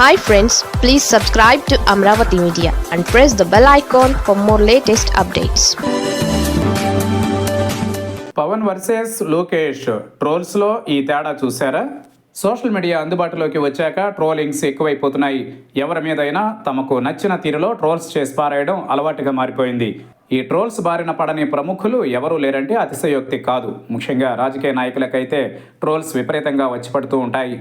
Hi friends, please subscribe to Amravati Media and press the bell icon for more latest updates. Pawan versus Lokesh ట్రోల్స్లో ఈ తేడా చూసారా? Social media అందుబాటులోకి వచ్చాక trollings ఎక్కువైపోతున్నాయి. ఎవరి మీదైనా తమకు నచ్చిన తీరులో ట్రోల్స్ చేసి పారేయడం అలవాటుగా మారిపోయింది. ఈ ట్రోల్స్ బారిన పడని ప్రముఖులు ఎవరూ లేరంటే అతిశయోక్తి కాదు. ముఖ్యంగా రాజకీయ నాయకులకైతే ట్రోల్స్ విపరీతంగా వచ్చి పడుతూ ఉంటాయి.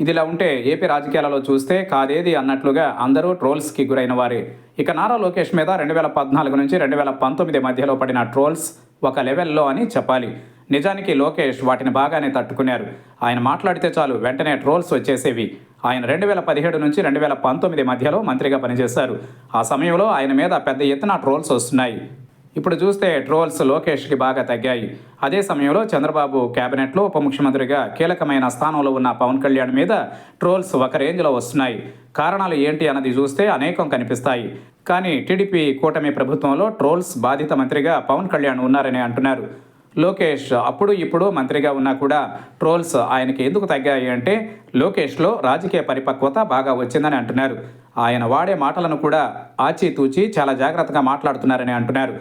ఇదిలా ఉంటే ఏపీ రాజకీయాలలో చూస్తే కాదేది అన్నట్లుగా అందరూ ట్రోల్స్కి గురైన వారే. ఇక నారా లోకేష్ మీద 2014 నుంచి 2019 మధ్యలో పడిన ట్రోల్స్ ఒక లెవెల్లో అని చెప్పాలి. నిజానికి లోకేష్ వాటిని బాగానే తట్టుకున్నారు. ఆయన మాట్లాడితే చాలు వెంటనే ట్రోల్స్ వచ్చేసేవి. ఆయన 2017 నుంచి 2019 మధ్యలో మంత్రిగా పనిచేశారు. ఆ సమయంలో ఆయన మీద పెద్ద ఎత్తున ట్రోల్స్ వస్తున్నాయి. ఇప్పుడు చూస్తే ట్రోల్స్ లోకేష్కి బాగా తగ్గాయి. అదే సమయంలో చంద్రబాబు కేబినెట్లో ఉప ముఖ్యమంత్రిగా కీలకమైన స్థానంలో ఉన్న పవన్ కళ్యాణ్ మీద ట్రోల్స్ ఒక రేంజ్లో వస్తున్నాయి. కారణాలు ఏంటి అన్నది చూస్తే అనేకం కనిపిస్తాయి. కానీ టీడీపీ కూటమి ప్రభుత్వంలో ట్రోల్స్ బాధిత మంత్రిగా పవన్ కళ్యాణ్ ఉన్నారని అంటున్నారు. లోకేష్ అప్పుడు ఇప్పుడు మంత్రిగా ఉన్నా కూడా ట్రోల్స్ ఆయనకి ఎందుకు తగ్గాయి అంటే లోకేష్లో రాజకీయ పరిపక్వత బాగా వచ్చిందని అంటున్నారు. ఆయన వాడే మాటలను కూడా ఆచితూచి చాలా జాగ్రత్తగా మాట్లాడుతున్నారని అంటున్నారు.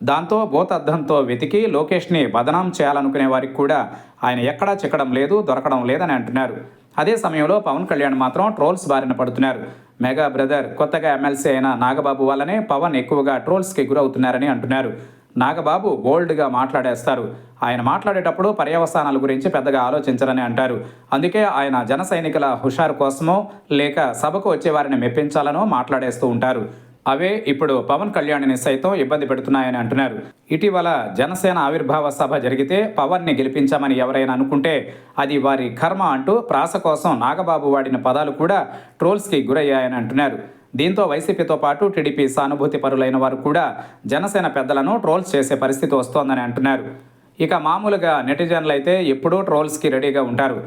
దాంతో భూతద్దంతో వెతికి లోకేష్ని బదనాం చేయాలనుకునే వారికి కూడా ఆయన ఎక్కడా చిక్కడం లేదు, దొరకడం లేదని అంటున్నారు. అదే సమయంలో పవన్ కళ్యాణ్ మాత్రం ట్రోల్స్ బారిన పడుతున్నారు. మెగా బ్రదర్ కొత్తగా ఎమ్మెల్సీ అయిన నాగబాబు వల్లనే పవన్ ఎక్కువగా ట్రోల్స్కి గురవుతున్నారని అంటున్నారు. నాగబాబు బోల్డ్గా మాట్లాడేస్తారు. ఆయన మాట్లాడేటప్పుడు పర్యవసానాల గురించి పెద్దగా ఆలోచించరని అంటారు. అందుకే ఆయన జన సైనికుల హుషారు కోసమో లేక సభకు వచ్చే వారిని మెప్పించాలనో మాట్లాడేస్తూ ఉంటారు. అవే ఇప్పుడు పవన్ కళ్యాణ్ని సైతం ఇబ్బంది పెడుతున్నాయని అంటున్నారు. ఇటీవల జనసేన ఆవిర్భావ సభ జరిగితే పవన్ని గెలిపించామని ఎవరైనా అనుకుంటే అది వారి కర్మ అంటూ ప్రాస కోసం నాగబాబు వాడిన పదాలు కూడా ట్రోల్స్కి గురయ్యాయని అంటున్నారు. దీంతో వైసీపీతో పాటు టీడీపీ సానుభూతి పరులైన వారు కూడా జనసేన పెద్దలను ట్రోల్స్ చేసే పరిస్థితి వస్తోందని అంటున్నారు. ఇక మామూలుగా నెటిజన్లు అయితే ఎప్పుడూ ట్రోల్స్కి రెడీగా ఉంటారు.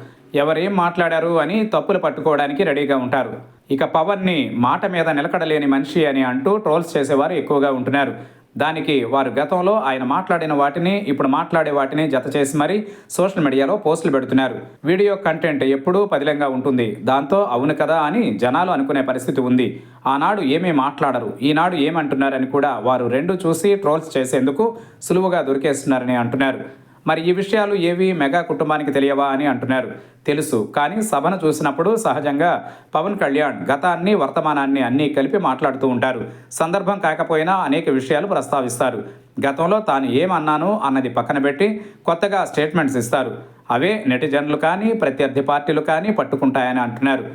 ఎవరేం మాట్లాడారు అని తప్పులు పట్టుకోవడానికి రెడీగా ఉంటారు. ఇక పవన్ని మాట మీద నిలకడలేని మనిషి అని అంటూ ట్రోల్స్ చేసేవారు ఎక్కువగా ఉంటున్నారు. దానికి వారు గతంలో ఆయన మాట్లాడిన వాటిని ఇప్పుడు మాట్లాడే వాటిని జత చేసి మరీ సోషల్ మీడియాలో పోస్టులు పెడుతున్నారు. వీడియో కంటెంట్ ఎప్పుడూ పదిలంగా ఉంటుంది. దాంతో అవును కదా అని జనాలు అనుకునే పరిస్థితి ఉంది. ఆనాడు ఏమీ మాట్లాడరు, ఈనాడు ఏమంటున్నారని కూడా వారు రెండు చూసి ట్రోల్స్ చేసేందుకు సులువుగా దొరికేస్తున్నారని అంటున్నారు. మరి ఈ విషయాలు ఏవి మెగా కుటుంబానికి తెలియవా అని అంటున్నారు. తెలుసు, కానీ సభను చూసినప్పుడు సహజంగా పవన్ కళ్యాణ్ గతాన్ని వర్తమానాన్ని అన్నీ కలిపి మాట్లాడుతూ ఉంటారు. సందర్భం కాకపోయినా అనేక విషయాలు ప్రస్తావిస్తారు. గతంలో తాను ఏమన్నాను అన్నది పక్కన పెట్టి కొత్తగా స్టేట్మెంట్స్ ఇస్తారు. అవే నెటిజన్లు కానీ ప్రత్యర్థి పార్టీలు కానీ పట్టుకుంటాయని అంటున్నారు.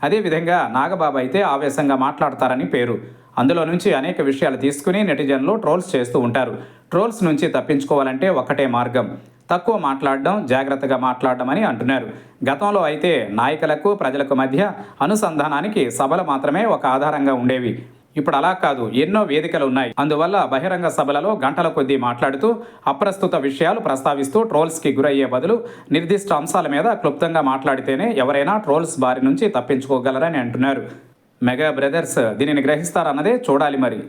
అదేవిధంగా నాగబాబు అయితే ఆవేశంగా మాట్లాడతారని పేరు. అందులో నుంచి అనేక విషయాలు తీసుకుని నెటిజన్లు ట్రోల్స్ చేస్తూ ఉంటారు. ట్రోల్స్ నుంచి తప్పించుకోవాలంటే ఒక్కటే మార్గం, తక్కువ మాట్లాడడం, జాగ్రత్తగా మాట్లాడడం అని అంటున్నారు. గతంలో అయితే నాయకులకు ప్రజలకు మధ్య అనుసంధానానికి సభలు మాత్రమే ఒక ఆధారంగా ఉండేవి. ఇప్పుడు అలా కాదు, ఎన్నో వేదికలు ఉన్నాయి. అందువల్ల బహిరంగ సభలలో గంటల కొద్దీ మాట్లాడుతూ అప్రస్తుత విషయాలు ప్రస్తావిస్తూ ట్రోల్స్కి గురయ్యే బదులు నిర్దిష్ట అంశాల మీద క్లుప్తంగా మాట్లాడితేనే ఎవరైనా ట్రోల్స్ బారి నుంచి తప్పించుకోగలరని అంటున్నారు. మెగా బ్రదర్స్ దీనిని గ్రహిస్తారన్నదే చూడాలి మరి.